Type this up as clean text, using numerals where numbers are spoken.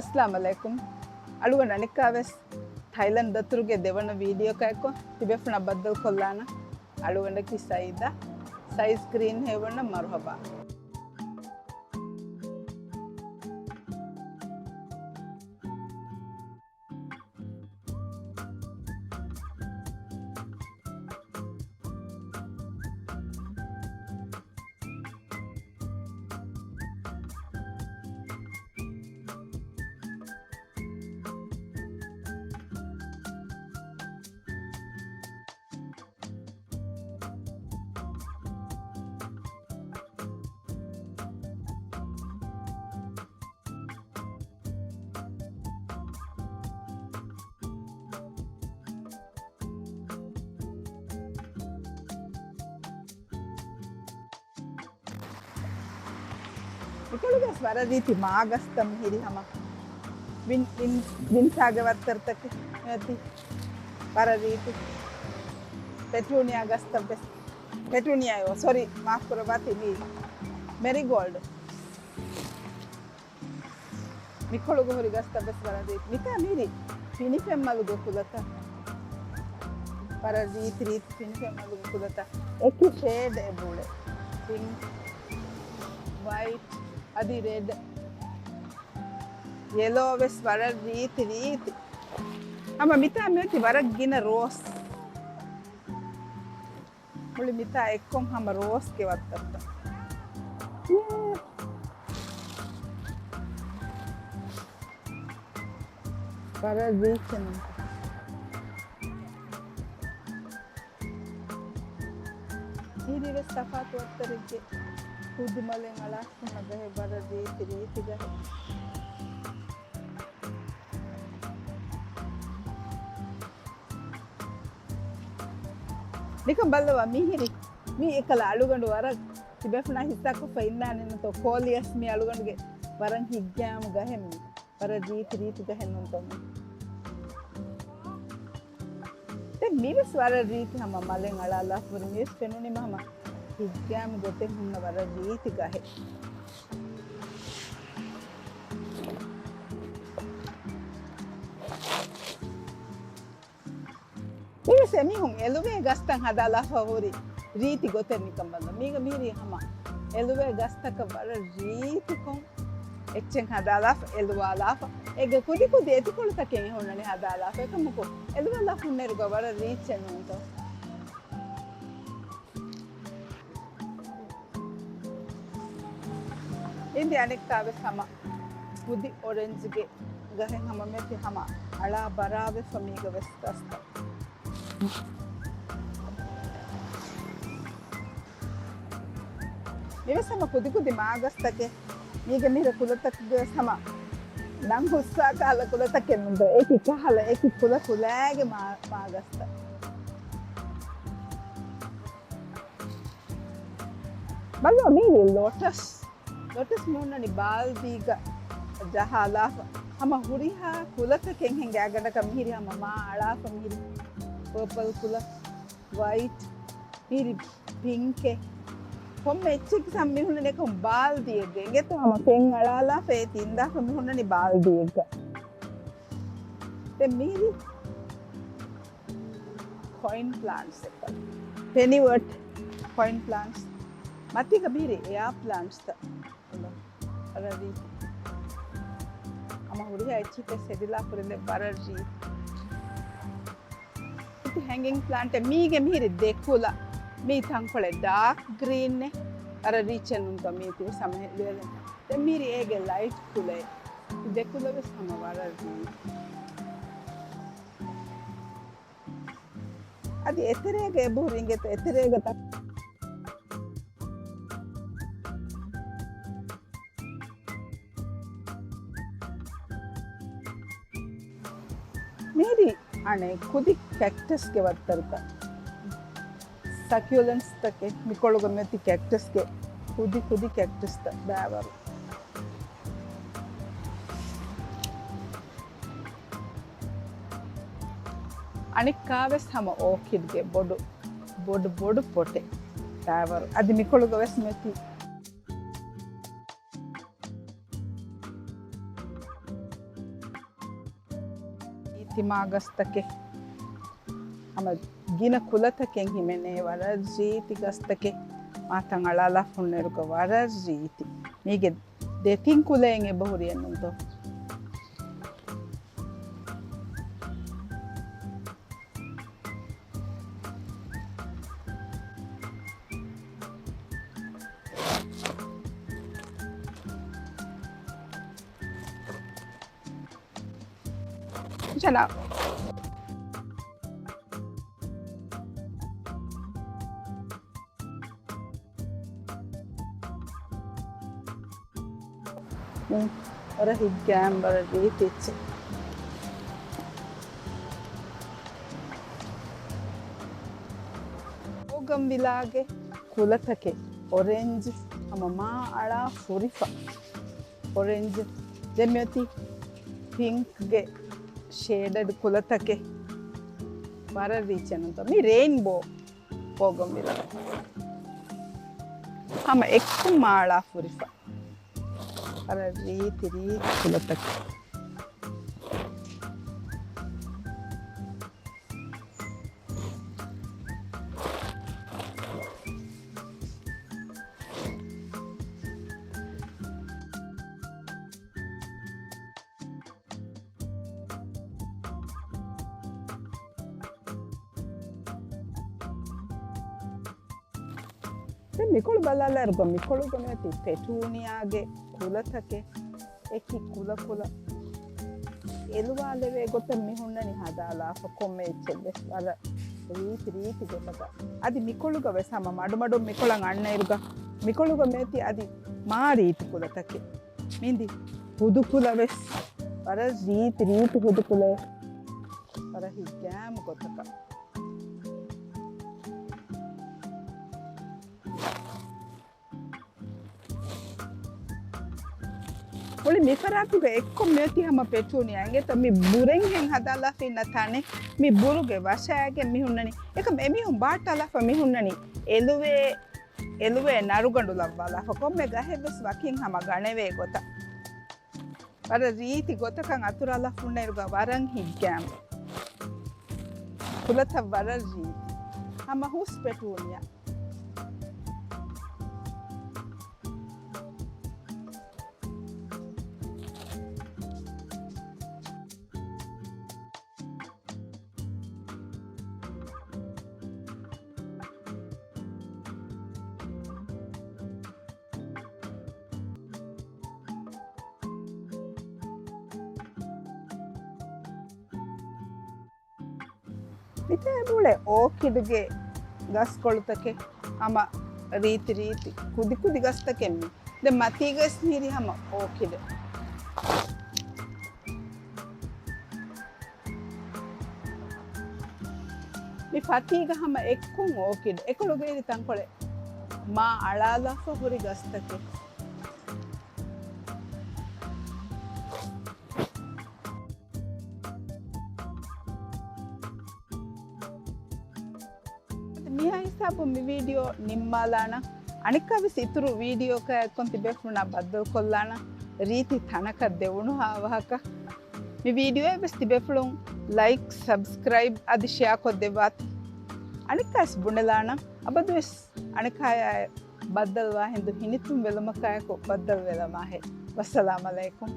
अस्सलाम वालेकुम अळुगंड अनिकावेस थाईलैंड दत्रुगे देवना वीडियो कायको तिबेफना बद्दल कोल्लाना अळुगंड की साईदा साइज ग्रीन हेवन मरहबा इकडे स्वरा रीति मागस्तम हिरी हमा विन सागे बात करते थे ऐसी पर रीति पेट्रोनिया गस्तम पे पेट्रोनिया है वो सॉरी माफ करो बात ही नहीं मेरीगोल्ड मिखोलो को हरी गस्तम पे स्वरा रीति मिका मीरी फिनी पे मालूम को खुलता पर रीति फिनी पे मालूम को खुलता एक ही शेड है बोले पिंक वाइट अदी रेड येलो वेस वरा रीति रीति हम मिता में होती वरा गिना रोस बोले मिता एक कम हम रोस के बात करता वरा रीति ये सफा तो तरीके खुद मले मला सुना गए बड़ा रीति गए निकम बल्लवा मिहिरी मी एकला अळुगंड वरग तिबेफना हिस्सा को फैना ने तो कोलियस मी अळुगंड गे वरंग हिग्गाम गहे मी पर रीति गहे न तो ते मी बस वर रीति हम मले ngala पर मी फेनुनी मामा हिग्गाम गोते हुन्न वर रीति गहे ये सेमी हम एलुवे गस्तंग हदाला favori रीति गोते निकम बंदा मीगा मीरी हमा एलुवे गस्तक वर रीति को एक्चेंग हदाला एलुवाला एग कुदी कुदी एति कोल तके होनने हदाला एकमको एलुवाला हुन्नेर गो वर रीति नुंतो इंदी अनेक कावे हमा कुदी ऑरेंज के गहे हमा में थी हमा अला बरावे फमीगा वेस्टस्ता ये sama कुदी मागस तके मीगे मीरे कुलतक गे sama नंग हुस्सा काला कुलतक के मुंदो एक ही काला एक ही कुलागे मागस तक बल्लो मीरे लोटस मूना नि बाल्दी का जहाला हम हुरिहा कुलत केंगे आगड का मीरी हम मा आड़ा मीरी पर्पल कुल वाइट मीरी पिंक हम मेचिक सम्मी हुने ने हम बाल दिए गेंगे तो हम केंग अड़ाला फे तिंदा हम हुने नि बाल दिएगा ते मीरी कॉइन प्लांट्स पेनीवर्ट कॉइन प्लांट्स मती कबीरे या प्लांट्स था अररी हम हुरिया अच्छी पे सेडिला पुरले बरजी इति हैंगिंग प्लांट है मीगे मीरे देखोला मी थंगफळे डार्क ग्रीन ने अररी चनुंता मीति समय ले ते मीरे एगे लाइट कुले देखोला बस हम बरजी अदि एतरेगे बोरिंगे तो एतरेगे तक मेरी आने खुदी कैक्टस के बात करता सक्यूलेंट्स तक के मिकोलो गमे ती कैक्टस के खुदी कैक्टस तक बाबर आने कावेस हम ऑर्किड के बोड पोटे बाबर अदि मिकोलो गवेस में ती තිමාගස්තකේ අම ගින කුලතකෙන් හිමෙනේ වර ජීති ගස්තකේ මාතන් අලාලා ෆුන්නෙරුක වර ජීති මේගේ දෙතින් කුලයෙන් එබහුරියන්නුන්තෝ Chana. Ora higgam bara reetich. Ogam vilage kulatake orange amama ala furifa orange demyati pink ge shaded kulatake bara reachananta me rainbow pogam vila hama ekku mala furifa bara reeti kulatake Mikolu balala ergo mikolu goneti petuniage kulatake eki kula eluwaleve gotta mihunnani hadala fa komme echelle wala reeti gotaka adi mikolu ga vesama madu mikolan anna iruga mikolu ga meti adi maariti kulatake mindi hudu kula ves wala reeti hudu kula wala higgam gotaka Oli mi faratuge ekko meti hama petuni ange to mi bureng hen hadala finna thane mi buruge washage mi hunnani eka mi hum baatala fa mi hunnani eluwe narugandu lavvala fa komme gahebes wakin hama ganeve gota wara reeti gotakan aturala funna iruga waran higgam kulata wara reeti hama hus petuniya Ite mule orchid ge gas kolutake ama reeti kudi gas takemmi de mati gas niri hama orchid mi fatiga hama ekkun orchid ekologe iri tankole ma alala fa hori gas take Sabu mi video nimmalana anika vis ituru video ka konti befuna baddal kollana reeti thanaka devunu havaka mi video e bes tibefulun like subscribe adi share koddevat anika as bunelana abadu es anika baddal wa hindu hinitum velama kaya ko baddal velama he wassalamu alaikum